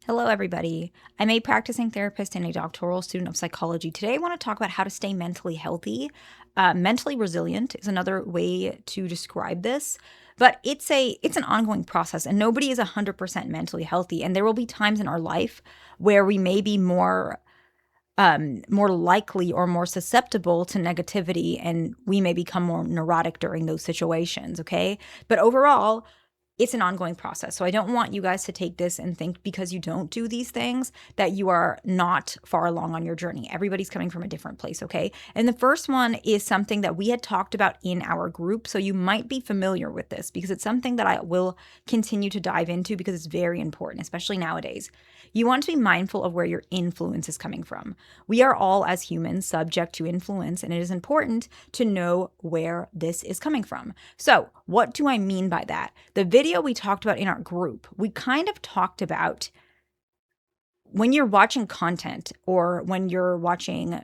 Hello, everybody. I'm a practicing therapist and a doctoral student of psychology. Today, I want to talk about how to stay mentally healthy. Mentally resilient is another way to describe this, but it's an ongoing process, and nobody is 100% mentally healthy. And there will be times in our life where we may be more likely or more susceptible to negativity, and we may become more neurotic during those situations. Okay, but overall, it's an ongoing process. So I don't want you guys to take this and think because you don't do these things that you are not far along on your journey. Everybody's coming from a different place, okay? And the first one is something that we had talked about in our group. So you might be familiar with this because it's something that I will continue to dive into because it's very important, especially nowadays. You want to be mindful of where your influence is coming from. We are all, as humans, subject to influence, and it is important to know where this is coming from. So, what do I mean by that? The video we talked about in our group, we kind of talked about when you're watching content or when you're watching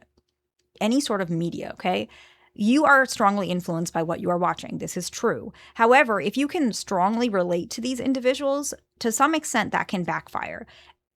any sort of media, okay? You are strongly influenced by what you are watching. This is true. However, if you can strongly relate to these individuals, to some extent that can backfire.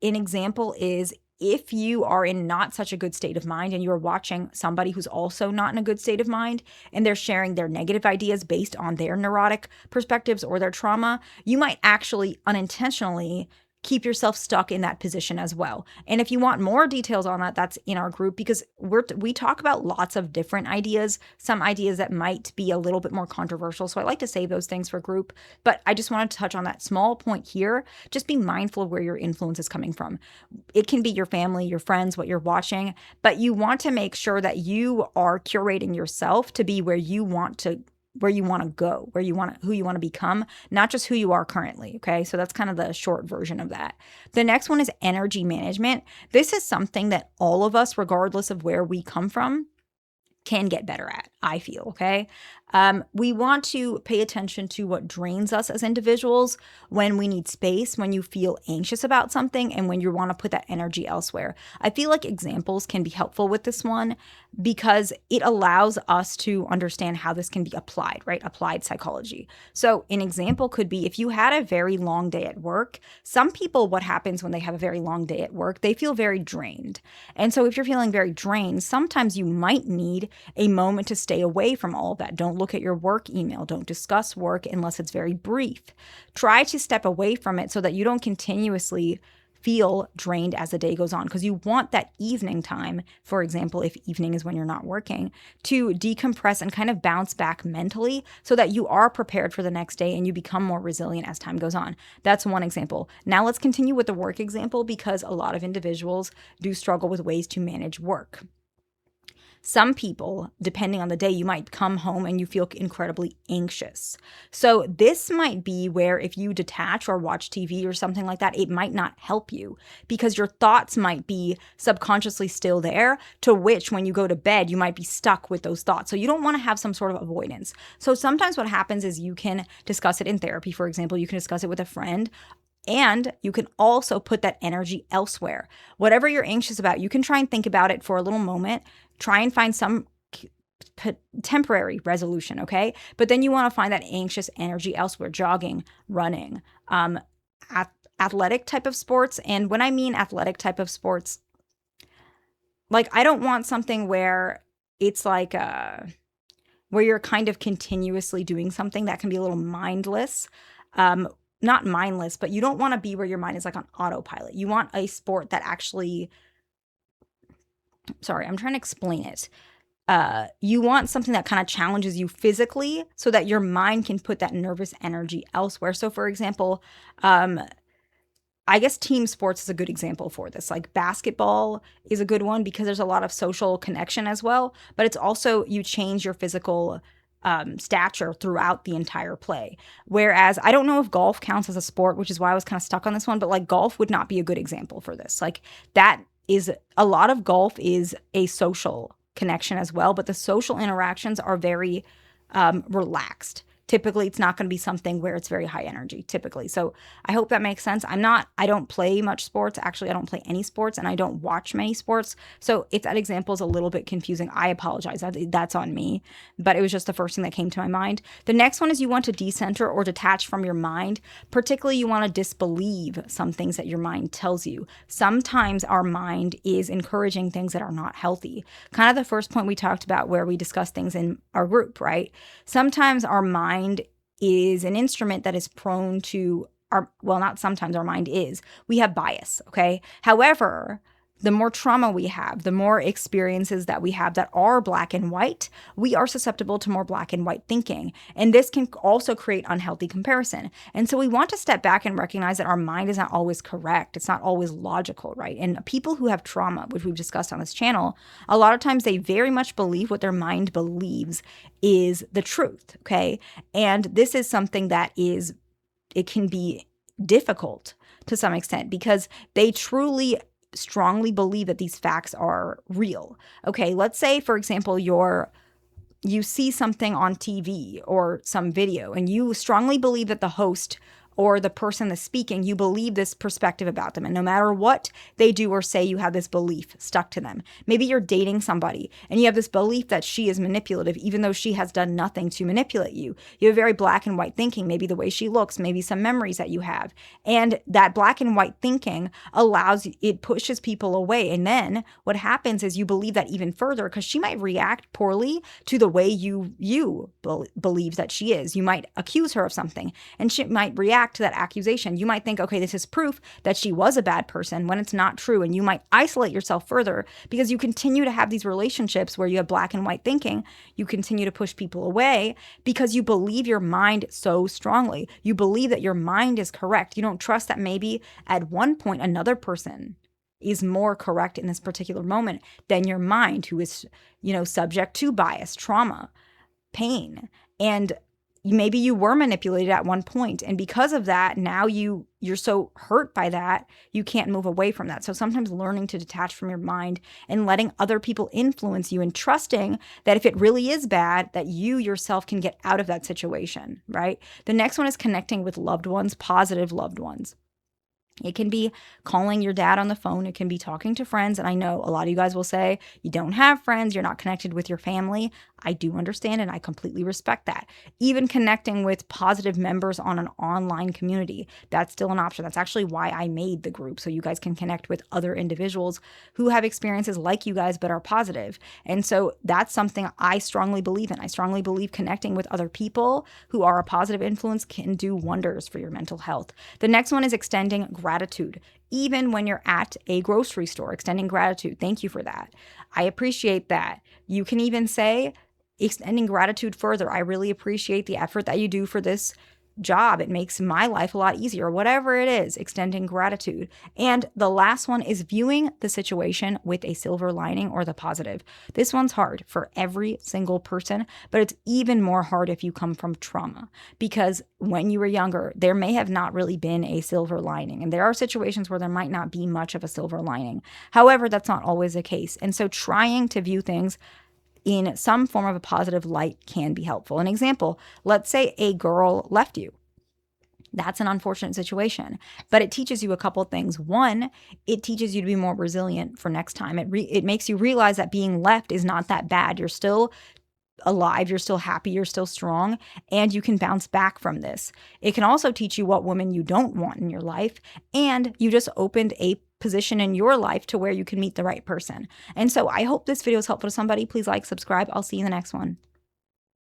An example is if you are in not such a good state of mind and you're watching somebody who's also not in a good state of mind and they're sharing their negative ideas based on their neurotic perspectives or their trauma, you might actually unintentionally keep yourself stuck in that position as well. And if you want more details on that, that's in our group because we talk about lots of different ideas, some ideas that might be a little bit more controversial. So I like to save those things for group, but I just wanted to touch on that small point here. Just be mindful of where your influence is coming from. It can be your family, your friends, what you're watching, but you want to make sure that you are curating yourself to be where you want to go, who you want to become, not just who you are currently. Okay. So that's kind of the short version of that. The next one is energy management. This is something that all of us, regardless of where we come from, can get better at, I feel, okay? We want to pay attention to what drains us as individuals when we need space, when you feel anxious about something, and when you want to put that energy elsewhere. I feel like examples can be helpful with this one because it allows us to understand how this can be applied, right? Applied psychology. So an example could be if you had a very long day at work, some people, what happens when they have a very long day at work, they feel very drained. And so if you're feeling very drained, sometimes you might need a moment to stay away from all of that. Don't look at your work email. Don't discuss work unless it's very brief. Try to step away from it so that you don't continuously feel drained as the day goes on because you want that evening time, for example, if evening is when you're not working, to decompress and kind of bounce back mentally so that you are prepared for the next day and you become more resilient as time goes on. That's one example. Now let's continue with the work example because a lot of individuals do struggle with ways to manage work. Some people, depending on the day, you might come home and you feel incredibly anxious. So this might be where if you detach or watch TV or something like that, it might not help you because your thoughts might be subconsciously still there, to which when you go to bed, you might be stuck with those thoughts. So you don't want to have some sort of avoidance. So sometimes what happens is you can discuss it in therapy, for example, you can discuss it with a friend. And you can also put that energy elsewhere. Whatever you're anxious about, you can try and think about it for a little moment. Try and find some temporary resolution, okay? But then you want to find that anxious energy elsewhere, jogging, running, athletic type of sports. And when I mean athletic type of sports, like I don't want something where it's like where you're kind of continuously doing something that can be a little mindless. Not mindless, but you don't want to be where your mind is like on autopilot. You want a sport that actually, sorry, I'm trying to explain it. You want something that kind of challenges you physically so that your mind can put that nervous energy elsewhere. So for example, I guess team sports is a good example for this. Like basketball is a good one because there's a lot of social connection as well, but it's also you change your physical stature throughout the entire play. Whereas I don't know if golf counts as a sport, which is why I was kind of stuck on this one, but like golf would not be a good example for this. Like that is a lot of golf is a social connection as well, but the social interactions are very relaxed. Typically, it's not going to be something where it's very high energy, typically. So I hope that makes sense. I don't play much sports. Actually, I don't play any sports, and I don't watch many sports. So if that example is a little bit confusing, I apologize. That's on me. But it was just the first thing that came to my mind. The next one is you want to decenter or detach from your mind. Particularly, you want to disbelieve some things that your mind tells you. Sometimes our mind is encouraging things that are not healthy. Kind of the first point we talked about where we discussed things in our group, right? Sometimes our mind is an instrument that is prone to not sometimes, our mind is. We have bias, okay? However, the more trauma we have, the more experiences that we have that are black and white, we are susceptible to more black and white thinking. And this can also create unhealthy comparison. And so we want to step back and recognize that our mind is not always correct. It's not always logical, right? And people who have trauma, which we've discussed on this channel, a lot of times they very much believe what their mind believes is the truth, okay? And this is something that it can be difficult to some extent because they truly strongly believe that these facts are real. Okay, let's say, for example, you see something on TV or some video and you strongly believe that the host or the person that's speaking, you believe this perspective about them. And no matter what they do or say, you have this belief stuck to them. Maybe you're dating somebody and you have this belief that she is manipulative, even though she has done nothing to manipulate you. You have very black and white thinking, maybe the way she looks, maybe some memories that you have. And that black and white thinking it pushes people away. And then what happens is you believe that even further because she might react poorly to the way you believe that she is. You might accuse her of something and she might react to that accusation. You might think, okay, this is proof that she was a bad person when it's not true. And you might isolate yourself further because you continue to have these relationships where you have black and white thinking. You continue to push people away because you believe your mind so strongly. You believe that your mind is correct. You don't trust that maybe at one point another person is more correct in this particular moment than your mind, who is, subject to bias, trauma, pain. And maybe you were manipulated at one point, and because of that, now you're so hurt by that, you can't move away from that. So sometimes learning to detach from your mind and letting other people influence you and trusting that if it really is bad, that you yourself can get out of that situation, right? The next one is connecting with loved ones, positive loved ones. It can be calling your dad on the phone. It can be talking to friends. And I know a lot of you guys will say you don't have friends, you're not connected with your family. I do understand and I completely respect that. Even connecting with positive members on an online community, that's still an option. That's actually why I made the group, so you guys can connect with other individuals who have experiences like you guys but are positive. And so that's something I strongly believe in. I strongly believe connecting with other people who are a positive influence can do wonders for your mental health. The next one is extending gratitude. Even when you're at a grocery store, extending gratitude. Thank you for that. I appreciate that. You can even say, extending gratitude further. I really appreciate the effort that you do for this job. It makes my life a lot easier. Whatever it is, extending gratitude. And the last one is viewing the situation with a silver lining or the positive. This one's hard for every single person, but it's even more hard if you come from trauma, because when you were younger, there may have not really been a silver lining. And there are situations where there might not be much of a silver lining. However, that's not always the case. And so trying to view things in some form of a positive light can be helpful. An example, let's say a girl left you. That's an unfortunate situation, but it teaches you a couple things. One, it teaches you to be more resilient for next time. It makes you realize that being left is not that bad. You're still alive, you're still happy, you're still strong, and you can bounce back from this. It can also teach you what women you don't want in your life, and you just opened a position in your life to where you can meet the right person. And so I hope this video is helpful to somebody. Please like, subscribe. I'll see you in the next one.